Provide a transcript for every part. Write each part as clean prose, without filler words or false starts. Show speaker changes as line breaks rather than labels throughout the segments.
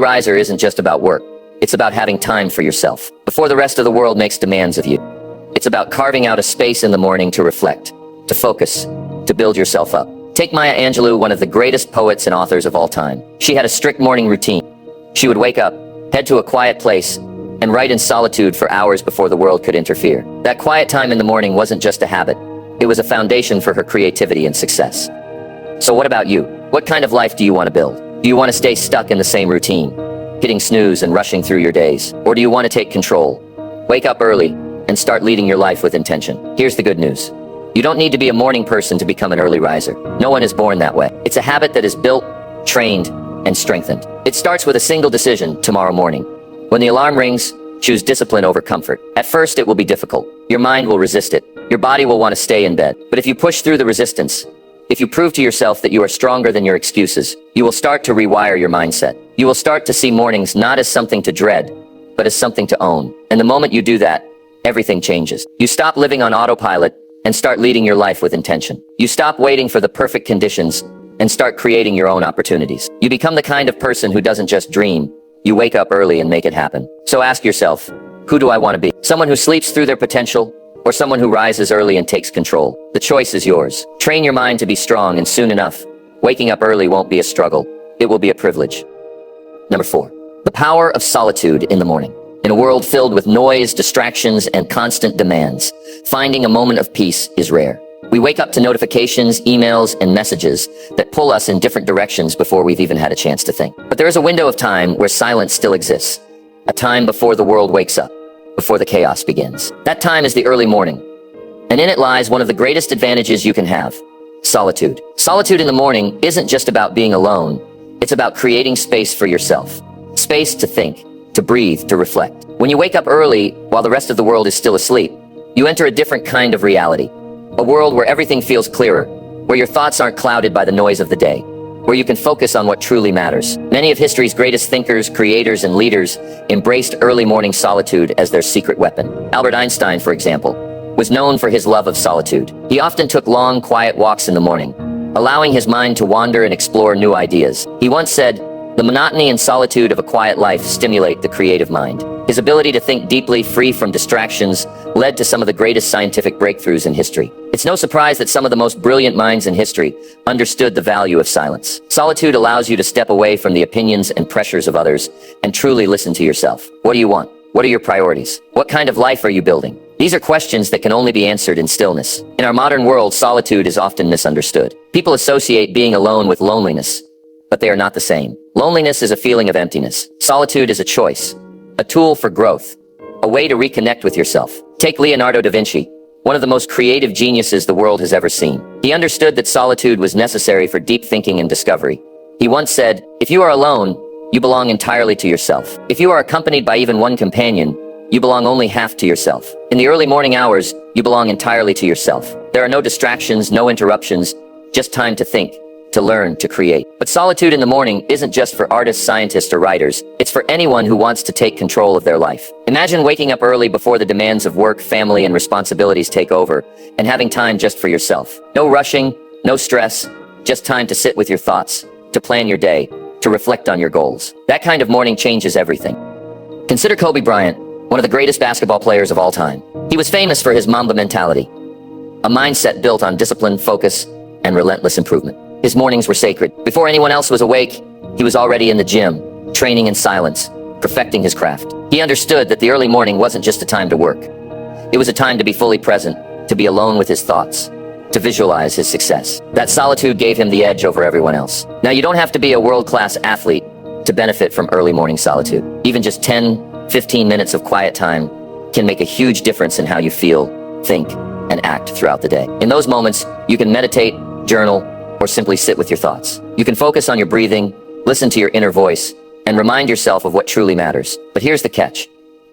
Riser isn't just about work. It's about having time for yourself before the rest of the world makes demands of you. It's about carving out a space in the morning to reflect, to focus, to build yourself up. Take Maya Angelou, one of the greatest poets and authors of all time. She had a strict morning routine. She would wake up, head to a quiet place, and write in solitude for hours before the world could interfere. That quiet time in the morning wasn't just a habit. It was a foundation for her creativity and success. So what about you? What kind of life do you want to build? Do you want to stay stuck in the same routine, hitting snooze and rushing through your days? Or do you want to take control, wake up early, and start leading your life with intention? Here's the good news. You don't need to be a morning person to become an early riser. No one is born that way. It's a habit that is built, trained, and strengthened. It starts with a single decision tomorrow morning. When the alarm rings, choose discipline over comfort. At first, it will be difficult. Your mind will resist it. Your body will want to stay in bed. But if you push through the resistance, if you prove to yourself that you are stronger than your excuses, you will start to rewire your mindset. You will start to see mornings not as something to dread, but as something to own. And the moment you do that, everything changes. You stop living on autopilot and start leading your life with intention. You stop waiting for the perfect conditions and start creating your own opportunities. You become the kind of person who doesn't just dream. You wake up early and make it happen. So ask yourself, who do I want to be? Someone who sleeps through their potential, or someone who rises early and takes control? The choice is yours. Train your mind to be strong, and soon enough, waking up early won't be a struggle. It will be a privilege. Number 4, the power of solitude in the morning. In a world filled with noise, distractions, and constant demands, finding a moment of peace is rare. We wake up to notifications, emails, and messages that pull us in different directions before we've even had a chance to think. But there is a window of time where silence still exists. A time before the world wakes up, before the chaos begins. That time is the early morning. And in it lies one of the greatest advantages you can have: solitude. Solitude in the morning isn't just about being alone. It's about creating space for yourself. Space to think, to breathe, to reflect. When you wake up early, while the rest of the world is still asleep, you enter a different kind of reality. A world where everything feels clearer, where your thoughts aren't clouded by the noise of the day, where you can focus on what truly matters. Many of history's greatest thinkers, creators, and leaders embraced early morning solitude as their secret weapon. Albert Einstein, for example, was known for his love of solitude. He often took long, quiet walks in the morning, allowing his mind to wander and explore new ideas. He once said, "The monotony and solitude of a quiet life stimulate the creative mind." His ability to think deeply, free from distractions, led to some of the greatest scientific breakthroughs in history. It's no surprise that some of the most brilliant minds in history understood the value of silence. Solitude allows you to step away from the opinions and pressures of others and truly listen to yourself. What do you want? What are your priorities? What kind of life are you building? These are questions that can only be answered in stillness. In our modern world, solitude is often misunderstood. People associate being alone with loneliness, but they are not the same. Loneliness is a feeling of emptiness. Solitude is a choice, a tool for growth, a way to reconnect with yourself. Take Leonardo da Vinci, one of the most creative geniuses the world has ever seen. He understood that solitude was necessary for deep thinking and discovery. He once said, "If you are alone, you belong entirely to yourself. If you are accompanied by even one companion, you belong only half to yourself. In the early morning hours, you belong entirely to yourself. There are no distractions, no interruptions, just time to think, to learn, to create." But solitude in the morning isn't just for artists, scientists, or writers. It's for anyone who wants to take control of their life. Imagine waking up early before the demands of work, family, and responsibilities take over, and having time just for yourself. No rushing, no stress, just time to sit with your thoughts, to plan your day, to reflect on your goals. That kind of morning changes everything. Consider Kobe Bryant, one of the greatest basketball players of all time. He was famous for his Mamba mentality, a mindset built on discipline, focus, and relentless improvement. His mornings were sacred. Before anyone else was awake, he was already in the gym, training in silence, perfecting his craft. He understood that the early morning wasn't just a time to work. It was a time to be fully present, to be alone with his thoughts, to visualize his success. That solitude gave him the edge over everyone else. Now, you don't have to be a world-class athlete to benefit from early morning solitude. Even just 10, 15 minutes of quiet time can make a huge difference in how you feel, think, and act throughout the day. In those moments, you can meditate, journal, or simply sit with your thoughts. You can focus on your breathing, listen to your inner voice, and remind yourself of what truly matters. But here's the catch.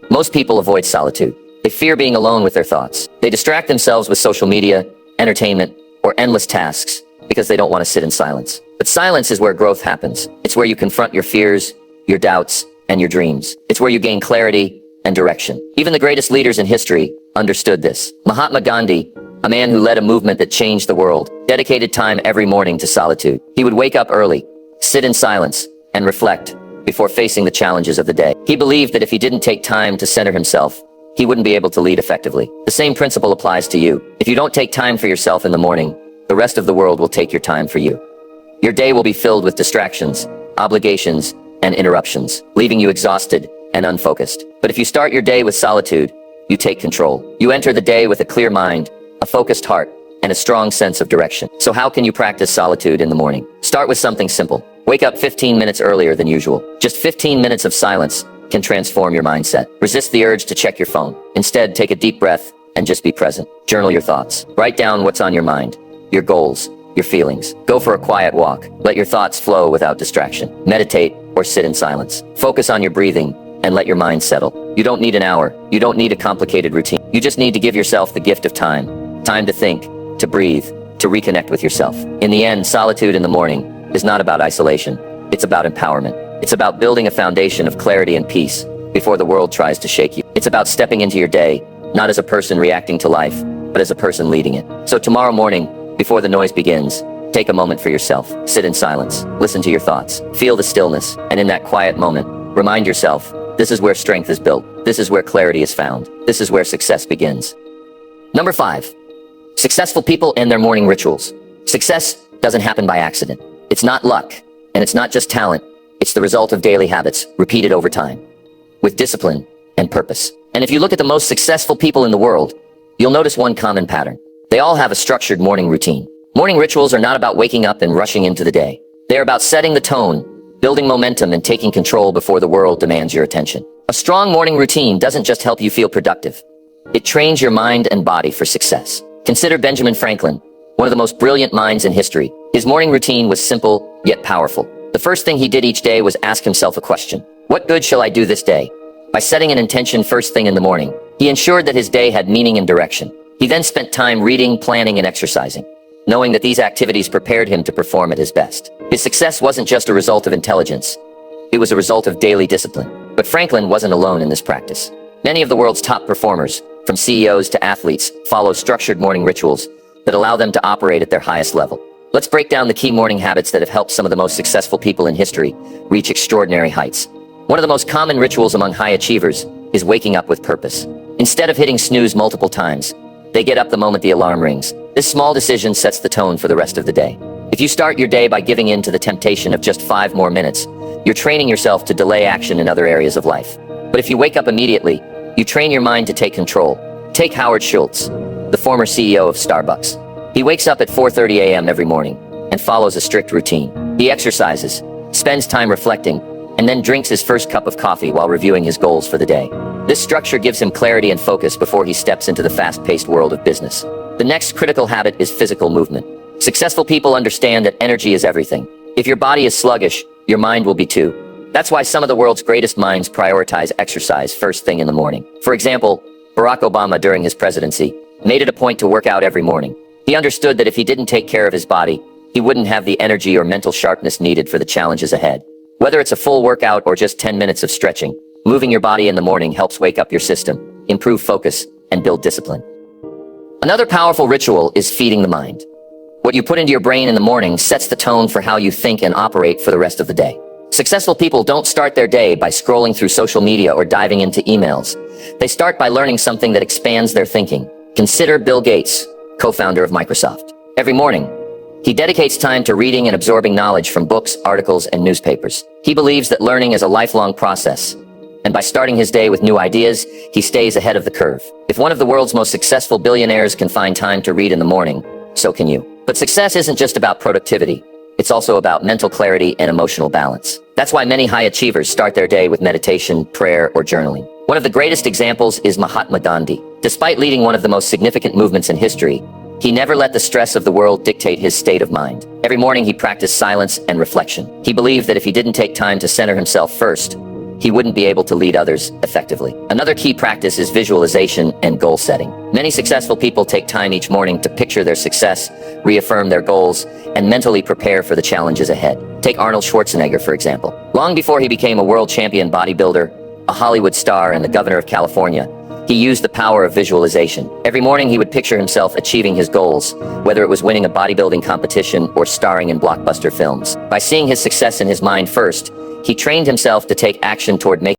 Most people avoid solitude. They fear being alone with their thoughts. They distract themselves with social media, entertainment, or endless tasks because they don't want to sit in silence. But silence is where growth happens. It's where you confront your fears, your doubts, and your dreams. It's where you gain clarity and direction. Even the greatest leaders in history understood this. Mahatma Gandhi, a man who led a movement that changed the world, dedicated time every morning to solitude. He would wake up early, sit in silence, and reflect, before facing the challenges of the day. He believed that if he didn't take time to center himself, he wouldn't be able to lead effectively. The same principle applies to you. If you don't take time for yourself in the morning, the rest of the world will take your time for you. Your day will be filled with distractions, obligations, and interruptions, leaving you exhausted and unfocused. But if you start your day with solitude, you take control. You enter the day with a clear mind, a focused heart, and a strong sense of direction. So how can you practice solitude in the morning? Start with something simple. Wake up 15 minutes earlier than usual. Just 15 minutes of silence can transform your mindset. Resist the urge to check your phone. Instead, take a deep breath and just be present. Journal your thoughts. Write down what's on your mind, your goals, your feelings. Go for a quiet walk. Let your thoughts flow without distraction. Meditate or sit in silence. Focus on your breathing and let your mind settle. You don't need an hour. You don't need a complicated routine. You just need to give yourself the gift of time. Time to think, to breathe, to reconnect with yourself. In the end, solitude in the morning is not about isolation. It's about empowerment. It's about building a foundation of clarity and peace before the world tries to shake you. It's about stepping into your day, not as a person reacting to life, but as a person leading it. So tomorrow morning, before the noise begins, take a moment for yourself. Sit in silence. Listen to your thoughts. Feel the stillness. And in that quiet moment, remind yourself, this is where strength is built. This is where clarity is found. This is where success begins. Number 5. Successful people and their morning rituals. Success doesn't happen by accident. It's not luck, and it's not just talent. It's the result of daily habits, repeated over time, with discipline and purpose. And if you look at the most successful people in the world, you'll notice one common pattern. They all have a structured morning routine. Morning rituals are not about waking up and rushing into the day. They're about setting the tone, building momentum, and taking control before the world demands your attention. A strong morning routine doesn't just help you feel productive. It trains your mind and body for success. Consider Benjamin Franklin, one of the most brilliant minds in history. His morning routine was simple, yet powerful. The first thing he did each day was ask himself a question. What good shall I do this day? By setting an intention first thing in the morning, he ensured that his day had meaning and direction. He then spent time reading, planning, and exercising, knowing that these activities prepared him to perform at his best. His success wasn't just a result of intelligence. It was a result of daily discipline. But Franklin wasn't alone in this practice. Many of the world's top performers, from CEOs to athletes, follow structured morning rituals that allow them to operate at their highest level. Let's break down the key morning habits that have helped some of the most successful people in history reach extraordinary heights. One of the most common rituals among high achievers is waking up with purpose. Instead of hitting snooze multiple times, they get up the moment the alarm rings. This small decision sets the tone for the rest of the day. If you start your day by giving in to the temptation of just 5 more minutes, you're training yourself to delay action in other areas of life. But if you wake up immediately, you train your mind to take control. Take Howard Schultz, the former CEO of Starbucks. He wakes up at 4:30 a.m. every morning and follows a strict routine. He exercises, spends time reflecting, and then drinks his first cup of coffee while reviewing his goals for the day. This structure gives him clarity and focus before he steps into the fast-paced world of business. The next critical habit is physical movement. Successful people understand that energy is everything. If your body is sluggish, your mind will be too. That's why some of the world's greatest minds prioritize exercise first thing in the morning. For example, Barack Obama during his presidency made it a point to work out every morning. He understood that if he didn't take care of his body, he wouldn't have the energy or mental sharpness needed for the challenges ahead. Whether it's a full workout or just 10 minutes of stretching, moving your body in the morning helps wake up your system, improve focus, and build discipline. Another powerful ritual is feeding the mind. What you put into your brain in the morning sets the tone for how you think and operate for the rest of the day. Successful people don't start their day by scrolling through social media or diving into emails. They start by learning something that expands their thinking. Consider Bill Gates, co-founder of Microsoft. Every morning, he dedicates time to reading and absorbing knowledge from books, articles, and newspapers. He believes that learning is a lifelong process, and by starting his day with new ideas, he stays ahead of the curve. If one of the world's most successful billionaires can find time to read in the morning, so can you. But success isn't just about productivity. It's also about mental clarity and emotional balance. That's why many high achievers start their day with meditation, prayer, or journaling. One of the greatest examples is Mahatma Gandhi. Despite leading one of the most significant movements in history, he never let the stress of the world dictate his state of mind. Every morning he practiced silence and reflection. He believed that if he didn't take time to center himself first, he wouldn't be able to lead others effectively. Another key practice is visualization and goal setting. Many successful people take time each morning to picture their success, reaffirm their goals, and mentally prepare for the challenges ahead. Take Arnold Schwarzenegger, for example. Long before he became a world champion bodybuilder, a Hollywood star, and the governor of California, He used the power of visualization. Every morning he would picture himself achieving his goals, whether it was winning a bodybuilding competition or starring in blockbuster films. By seeing his success in his mind first, he trained himself to take action toward making